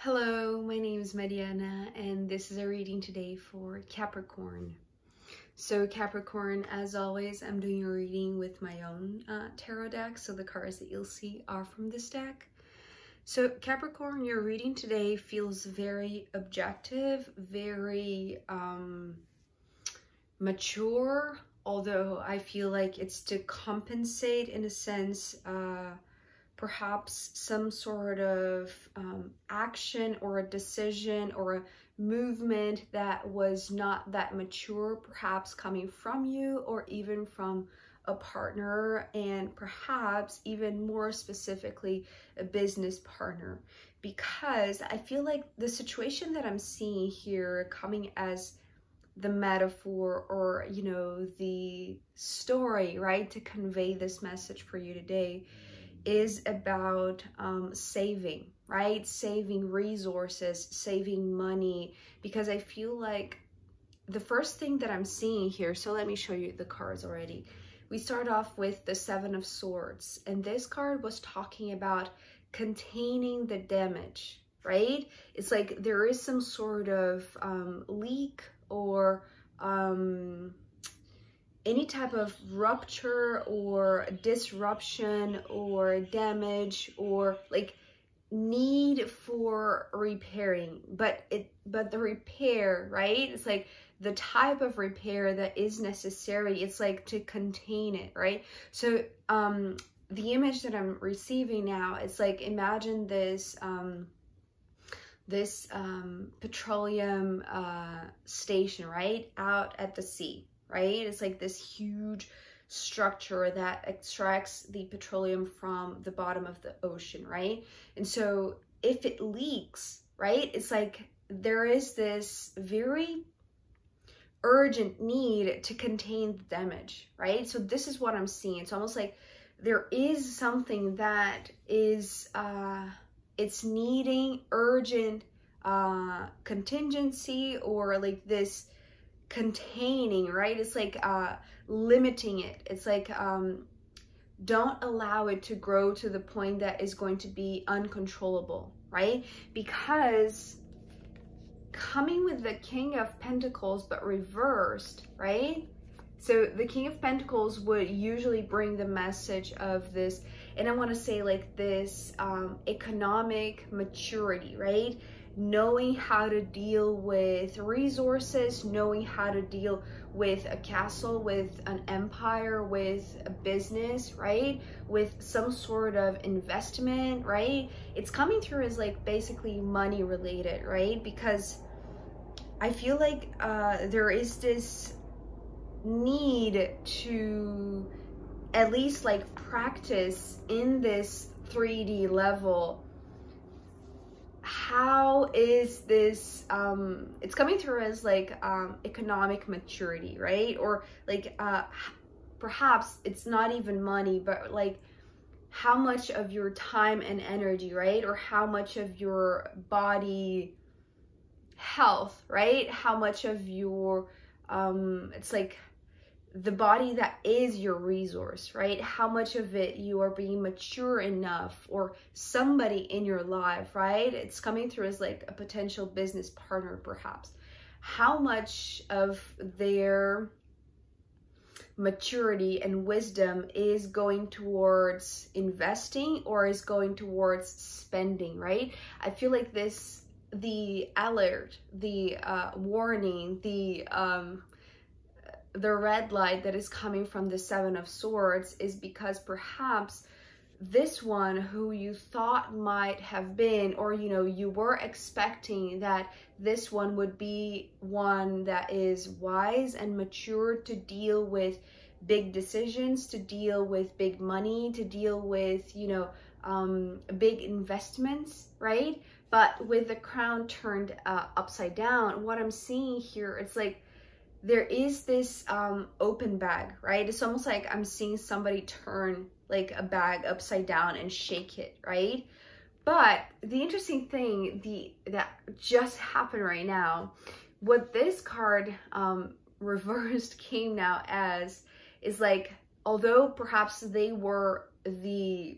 Hello, my name is Mariana and this is a reading today for Capricorn. So Capricorn, as always, I'm doing a reading with my own tarot deck, so the cards that you'll see are from this deck. So Capricorn, your reading today feels very objective, very mature, although I feel like it's to compensate in a sense perhaps some sort of action or a decision or a movement that was not that mature, perhaps coming from you or even from a partner, and perhaps even more specifically a business partner, because I feel like the situation that I'm seeing here coming as the metaphor or, you know, the story, right, to convey this message for you today is about saving, right? Saving resources, saving money, because I feel like the first thing that I'm seeing here, so let me show you the cards already. We start off with the Seven of Swords, and this card was talking about containing the damage, right? It's like there is some sort of leak or any type of rupture or disruption or damage or like need for repairing, but the repair, right? It's like the type of repair that is necessary. It's like to contain it, right? So the image that I'm receiving now, it's like, imagine this petroleum station, right, out at the sea, right? It's like this huge structure that extracts the petroleum from the bottom of the ocean, right? And so if it leaks, right, it's like there is this very urgent need to contain the damage, right? So this is what I'm seeing. It's almost like there is something that is it's needing urgent contingency, or like this containing, right? It's like limiting it. It's like don't allow it to grow to the point that is going to be uncontrollable, right? Because coming with the King of Pentacles but reversed, right? So the King of Pentacles would usually bring the message of this, and I want to say like this economic maturity, right? Knowing how to deal with resources, knowing how to deal with a castle, with an empire, with a business, right? With some sort of investment, right? It's coming through as like basically money related, right? Because I feel like there is this need to at least like practice in this 3D level. How is this it's coming through as like economic maturity, right? Or like perhaps it's not even money, but like how much of your time and energy, right? Or how much of your body health, right? How much of your it's like the body that is your resource, right? How much of it you are being mature enough, or somebody in your life, right? It's coming through as like a potential business partner, perhaps. How much of their maturity and wisdom is going towards investing or is going towards spending, right? I feel like this, the alert, the warning, the red light that is coming from the Seven of Swords is because perhaps this one who you thought might have been, or you know, you were expecting that this one would be one that is wise and mature to deal with big decisions, to deal with big money, to deal with, you know, big investments, right? But with the crown turned upside down, what I'm seeing here, it's like there is this open bag, right? It's almost like I'm seeing somebody turn like a bag upside down and shake it, right? But the interesting thing that just happened right now, what this card reversed came now as is like, although perhaps they were the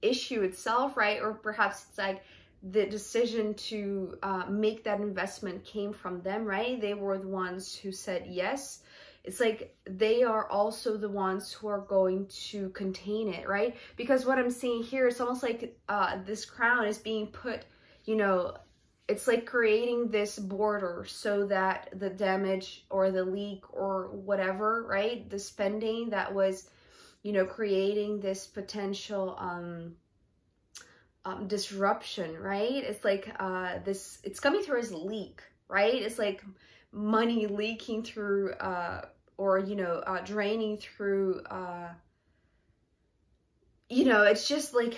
issue itself, right? Or perhaps it's like the decision to make that investment came from them, right? They were the ones who said yes. It's like they are also the ones who are going to contain it, right? Because what I'm seeing here, it's almost like this crown is being put, you know, it's like creating this border so that the damage or the leak or whatever, right? The spending that was, you know, creating this potential disruption, right? It's like it's coming through as a leak, right? It's like money leaking through or, you know, draining through, you know, it's just like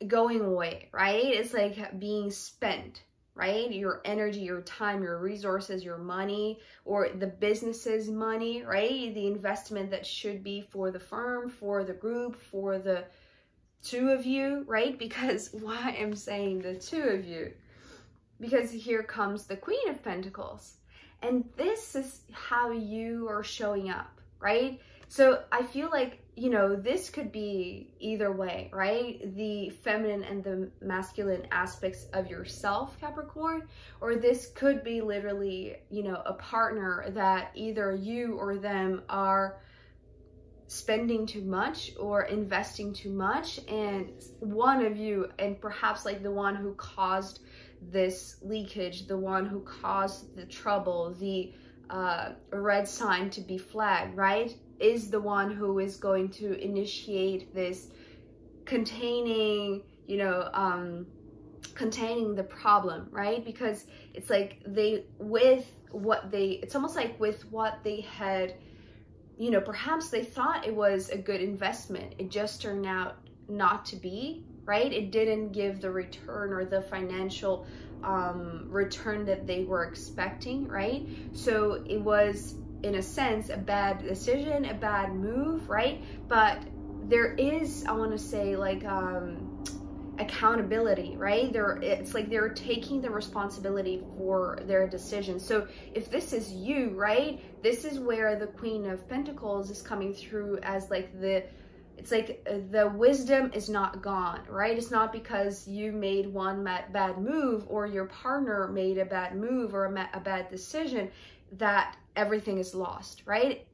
going away, right? It's like being spent, right? Your energy, your time, your resources, your money, or the business's money, right? The investment that should be for the firm, for the group, for the two of you, right? Because why I'm saying the two of you, because here comes the Queen of Pentacles, and this is how you are showing up, right? So I feel like, you know, this could be either way, right? The feminine and the masculine aspects of yourself, Capricorn, or this could be literally, you know, a partner that either you or them are spending too much or investing too much, and one of you, and perhaps like the one who caused this leakage, the one who caused the trouble, the red sign to be flagged, right, is the one who is going to initiate this containing, you know, containing the problem, right? Because it's like it's almost like with what they had, you know, perhaps they thought it was a good investment. It just turned out not to be, right? It didn't give the return or the financial return that they were expecting, right? So it was, in a sense, a bad decision, a bad move, right? But there is, I want to say, like accountability, right? It's like they're taking the responsibility for their decision. So if this is you, right, this is where the Queen of Pentacles is coming through as like it's like the wisdom is not gone, right? It's not because you made one bad move or your partner made a bad move or a bad decision that everything is lost, right?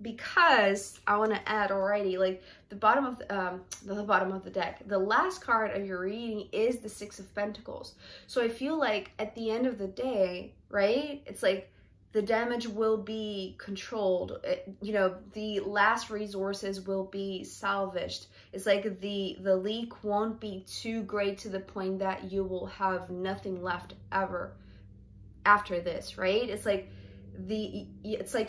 Because I want to add already, like the bottom of the deck, the last card of your reading is the Six of Pentacles. So I feel like at the end of the day, right, it's like the damage will be controlled. You know, the last resources will be salvaged. It's like the leak won't be too great to the point that you will have nothing left ever after this, right? It's like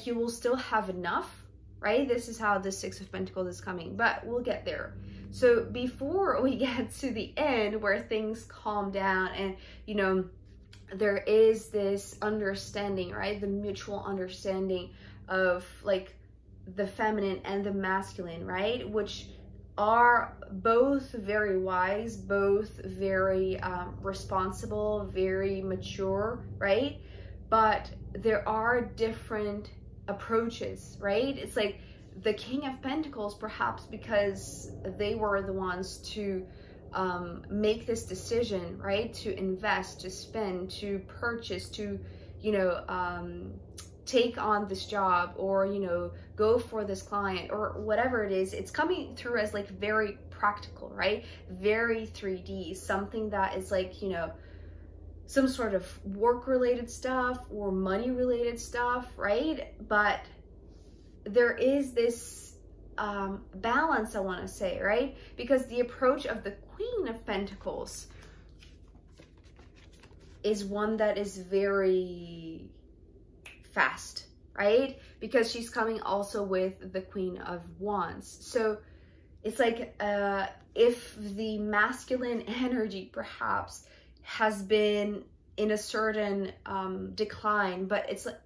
you will still have enough, right? This is how the Six of Pentacles is coming, but we'll get there. So before we get to the end where things calm down and, you know, there is this understanding, right? The mutual understanding of like the feminine and the masculine, right? Which are both very wise, both very responsible, very mature, right? But there are different approaches, right? It's like the King of Pentacles, perhaps because they were the ones to make this decision, right? To invest, to spend, to purchase, to, you know, take on this job, or, you know, go for this client, or whatever it is. It's coming through as like very practical, right? Very 3D, something that is like, you know, some sort of work related stuff or money related stuff, right? But there is this balance, I want to say, right? Because the approach of the Queen of Pentacles is one that is very fast, right? Because she's coming also with the Queen of Wands. So it's like if the masculine energy perhaps has been in a certain decline, but it's like,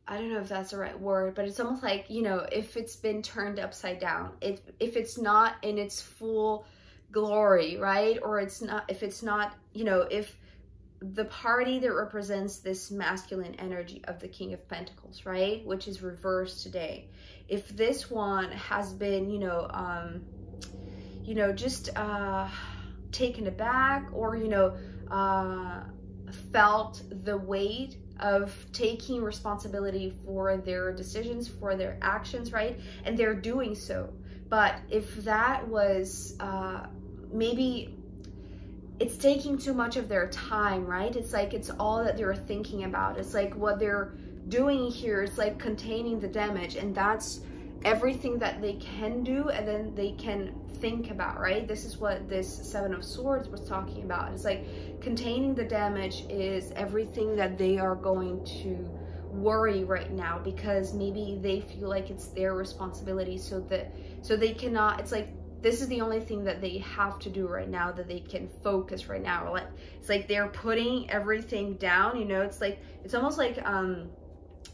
I don't know if that's the right word, but it's almost like, you know, if it's been turned upside down, if it's not in its full glory, right? Or it's not, if it's not, you know, if the party that represents this masculine energy of the King of Pentacles, right, which is reversed today, if this one has been, just taken aback, or, you know, felt the weight of taking responsibility for their decisions, for their actions, right? And they're doing so. But if that was maybe it's taking too much of their time, right? It's like it's all that they're thinking about. It's like what they're doing here is like containing the damage, and that's everything that they can do and then they can think about, right? This is what this Seven of Swords was talking about. It's like containing the damage is everything that they are going to worry right now, because maybe they feel like it's their responsibility, so they cannot, it's like this is the only thing that they have to do right now, that they can focus right now. Like it's like they're putting everything down, you know. It's like it's almost like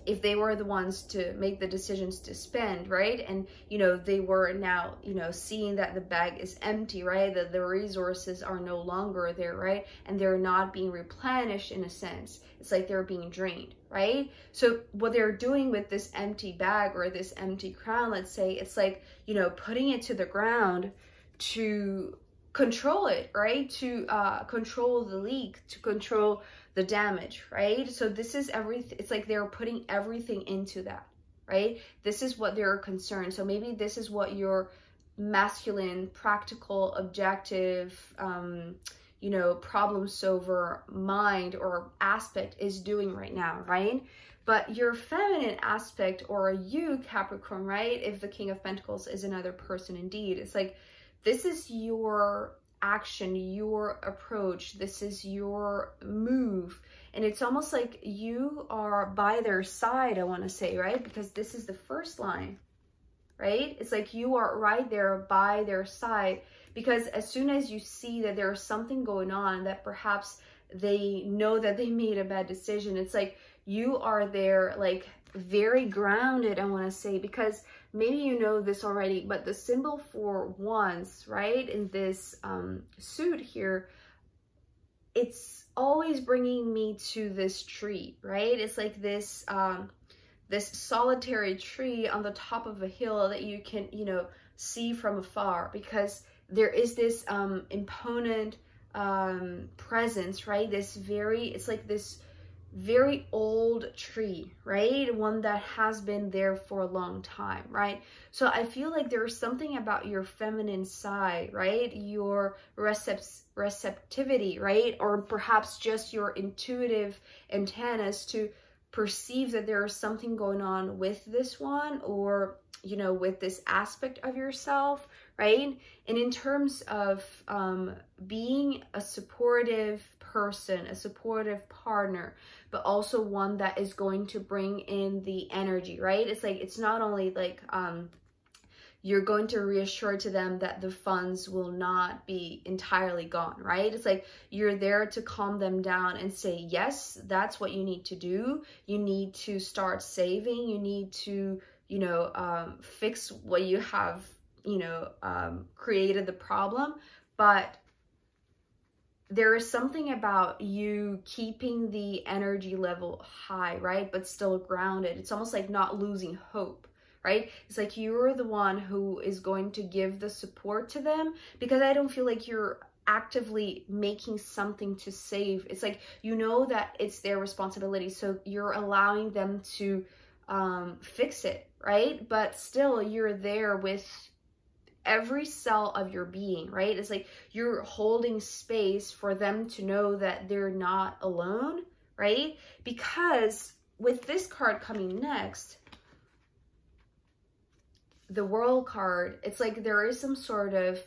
if they were the ones to make the decisions to spend, right? And, you know, they were now, you know, seeing that the bag is empty, right? That the resources are no longer there, right? And they're not being replenished in a sense. It's like they're being drained, right? So what they're doing with this empty bag or this empty crown, let's say, it's like, you know, putting it to the ground to control it, right? To control the leak, to control the damage, right? So this is everything. It's like they're putting everything into that, right? This is what they're concerned. So maybe this is what your masculine, practical, objective, you know, problem solver mind or aspect is doing right now, right? But your feminine aspect, or you, Capricorn, right? If the King of Pentacles is another person indeed, it's like this is your action, your approach, this is your move, and it's almost like you are by their side, I want to say, right? Because this is the first line, right? It's like you are right there by their side, because as soon as you see that there's something going on, that perhaps they know that they made a bad decision, it's like you are there, like very grounded, I want to say, because maybe you know this already, but the symbol for wands, right, in this suit here, it's always bringing me to this tree, right? It's like this this solitary tree on the top of a hill that you can, you know, see from afar, because there is this imponent presence, right? This very, it's like this very old tree, right? One that has been there for a long time, right? So I feel like there's something about your feminine side, right? Your receptivity, right? Or perhaps just your intuitive antennas to perceive that there is something going on with this one, or, you know, with this aspect of yourself, right? And in terms of being a supportive person, a supportive partner, but also one that is going to bring in the energy, right? It's like, it's not only like you're going to reassure to them that the funds will not be entirely gone, right? It's like you're there to calm them down and say, yes, that's what you need to do. You need to start saving. You need to, you know, fix what you have, you know, created the problem. But there is something about you keeping the energy level high, right? But still grounded. It's almost like not losing hope, right? It's like you're the one who is going to give the support to them, because I don't feel like you're actively making something to save. It's like, you know that it's their responsibility, so you're allowing them to fix it, right? But still, you're there with every cell of your being, right? It's like you're holding space for them to know that they're not alone, right? Because with this card coming next, the World card, it's like there is some sort of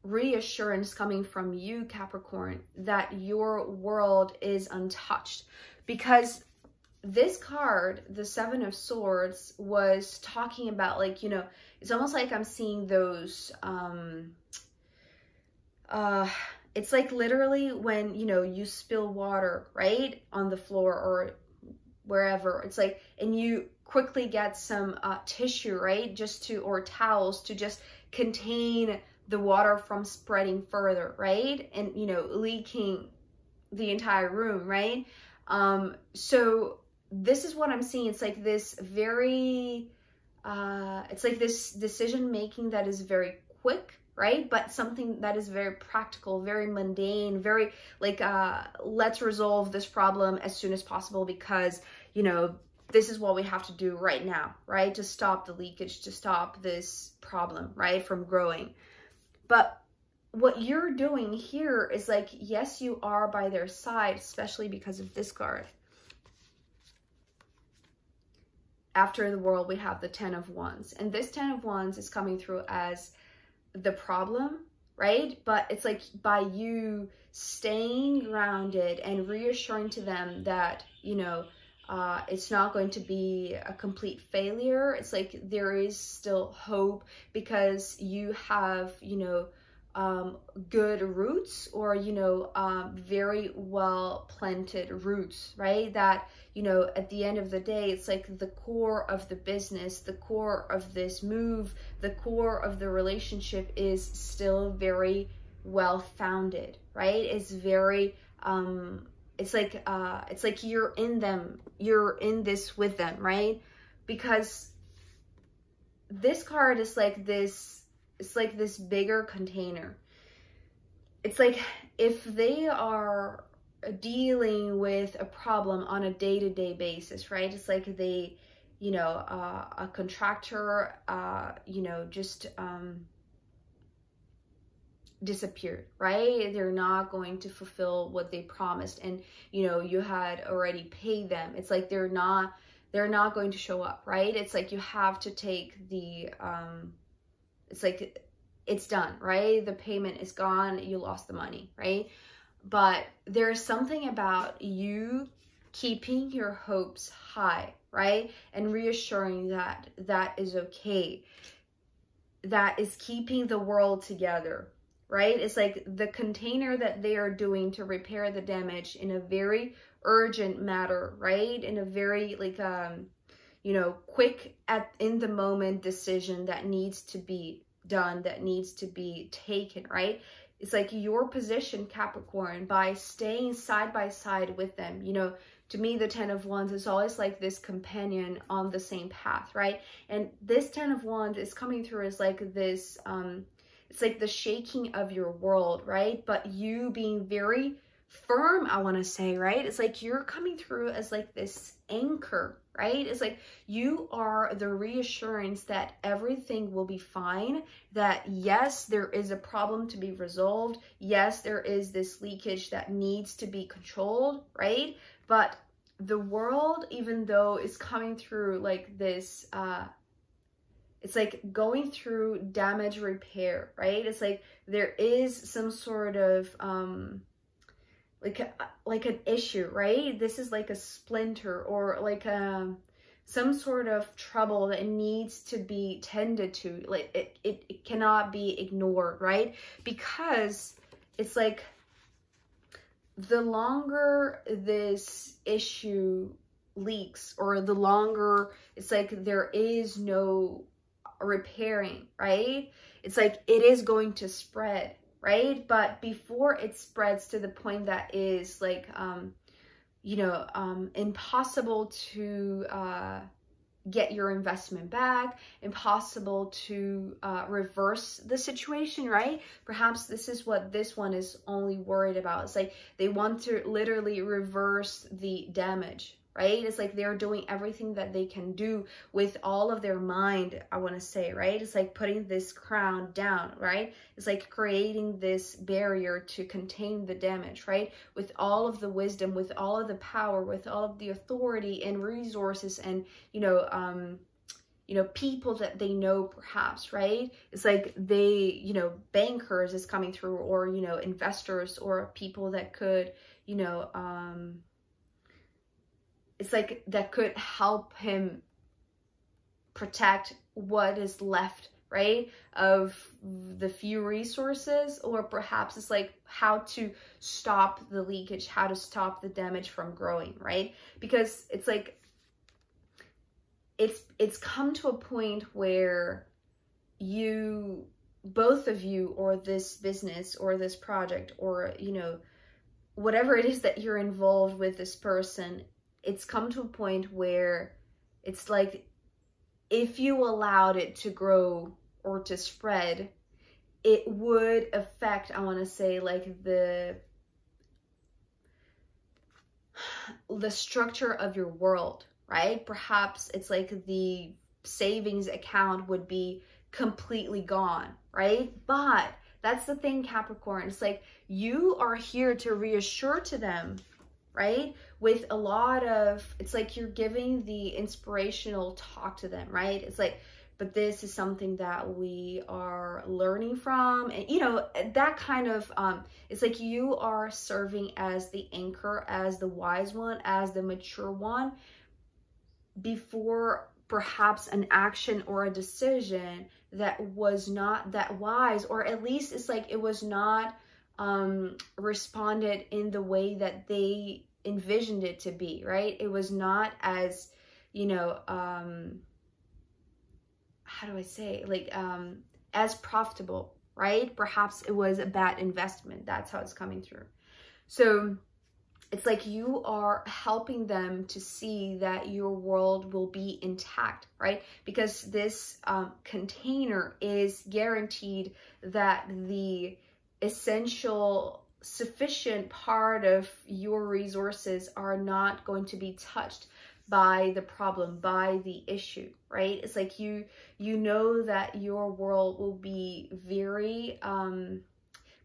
reassurance coming from you, Capricorn, that your world is untouched. Because this card, the Seven of Swords, was talking about, like, you know, it's almost like I'm seeing those, it's like literally when, you know, you spill water, right, on the floor or wherever. It's like, and you quickly get some tissue, right, just to, or towels to just contain the water from spreading further, right, and, you know, leaking the entire room, right? So this is what I'm seeing. It's like this very, it's like this decision making that is very quick, right? But something that is very practical, very mundane, very like, let's resolve this problem as soon as possible because, you know, this is what we have to do right now, right? To stop the leakage, to stop this problem, right? From growing. But what you're doing here is like, yes, you are by their side, especially because of this card. After the World, we have the 10 of Wands. And this 10 of Wands is coming through as the problem, right? But it's like by you staying grounded and reassuring to them that, you know, it's not going to be a complete failure. It's like there is still hope because you have, you know, good roots, or, you know, very well planted roots, right? That, you know, at the end of the day, it's like the core of the business, the core of this move, the core of the relationship is still very well founded, right? It's very, it's like you're in them, you're in this with them, right? Because this card is like this, it's like this bigger container. It's like if they are dealing with a problem on a day-to-day basis, right? It's like they, you know, a contractor, you know, just disappeared, right? They're not going to fulfill what they promised, and, you know, you had already paid them. It's like they're not going to show up, right? It's like you have to take the, it's like it's done, right? The payment is gone, you lost the money, right? But there's something about you keeping your hopes high, right? And reassuring that that is okay. That is keeping the world together, right? It's like the container that they are doing to repair the damage in a very urgent matter, right? In a very like, you know, quick in the moment decision that needs to be done, that needs to be taken, right? It's like your position, Capricorn, by staying side by side with them. You know, to me, the 10 of Wands is always like this companion on the same path, right? And this 10 of Wands is coming through as like this, it's like the shaking of your world, right? But you being very firm, I want to say, right? It's like you're coming through as like this anchor, right? It's like you are the reassurance that everything will be fine, that yes, there is a problem to be resolved. Yes, there is this leakage that needs to be controlled, right? But the world, even though is coming through like this, it's like going through damage repair, right? It's like there is some sort of, like an issue, right? This is like a splinter or like some sort of trouble that needs to be tended to. Like it cannot be ignored, right? Because it's like the longer this issue leaks, or the longer it's like there is no repairing, right? It's like it is going to spread, right? But before it spreads to the point that is like, you know, impossible to get your investment back, impossible to reverse the situation, right? Perhaps this is what this one is only worried about. It's like they want to literally reverse the damage, right? It's like they're doing everything that they can do with all of their mind, I want to say, right? It's like putting this crown down, right? It's like creating this barrier to contain the damage, right? With all of the wisdom, with all of the power, with all of the authority and resources and, you know, people that they know perhaps, right? It's like they, you know, bankers is coming through, or, you know, investors, or people that could, you know, it's like that could help him protect what is left, right, of the few resources. Or perhaps it's like how to stop the leakage, how to stop the damage from growing, right? Because it's like it's come to a point where you, both of you, or this business or this project, or, you know, whatever it is that you're involved with this person, it's come to a point where it's like if you allowed it to grow or to spread, it would affect, I want to say, like the structure of your world, right? Perhaps it's like the savings account would be completely gone, right? But that's the thing, Capricorn. It's like you are here to reassure to them, right? With a lot of, it's like you're giving the inspirational talk to them, right? It's like, but this is something that we are learning from, and you know, that kind of it's like you are serving as the anchor, as the wise one, as the mature one, before perhaps an action or a decision that was not that wise, or at least it's like it was not responded in the way that they envisioned it to be, right? It was not as, you know, how do I say, like, as profitable, right? Perhaps it was a bad investment. That's how it's coming through. So it's like you are helping them to see that your world will be intact, right? Because this container is guaranteed that the essential, sufficient part of your resources are not going to be touched by the problem, by the issue, right? It's like you know that your world will be very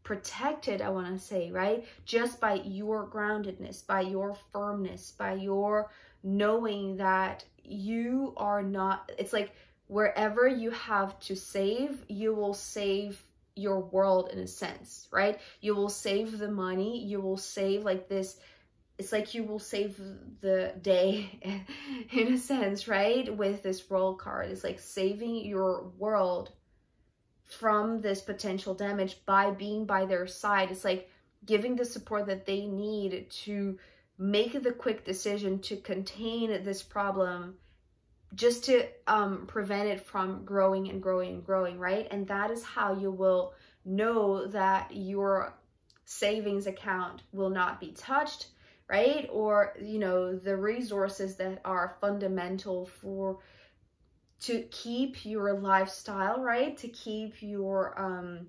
protected, I want to say, right? Just by your groundedness, by your firmness, by your knowing that you are not, it's like wherever you have to save, you will save your world in a sense, right? You will save the money, you will save like this, it's like you will save the day in a sense, right? With this World card, it's like saving your world from this potential damage by being by their side. It's like giving the support that they need to make the quick decision to contain this problem, just to prevent it from growing and growing and growing, right? And that is how you will know that your savings account will not be touched, right? Or, you know, the resources that are fundamental for to keep your lifestyle, right? To keep your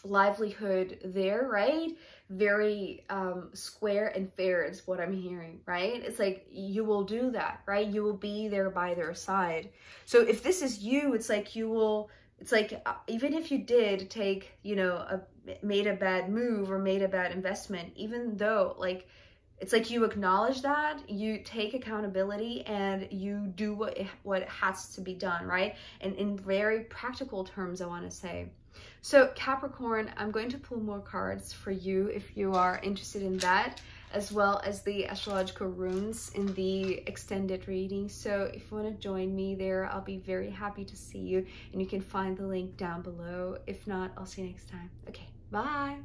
livelihood there, right? Very square and fair is what I'm hearing, right? It's like you will do that, right? You will be there by their side. So if this is you, it's like you will, it's like even if you did take, you know, made a bad move or made a bad investment, even though like, it's like you acknowledge that, you take accountability, and you do what has to be done, right? And in very practical terms, I want to say. So Capricorn, I'm going to pull more cards for you if you are interested in that, as well as the astrological runes in the extended reading. So if you want to join me there, I'll be very happy to see you, and you can find the link down below. If not, I'll see you next time. Okay, bye.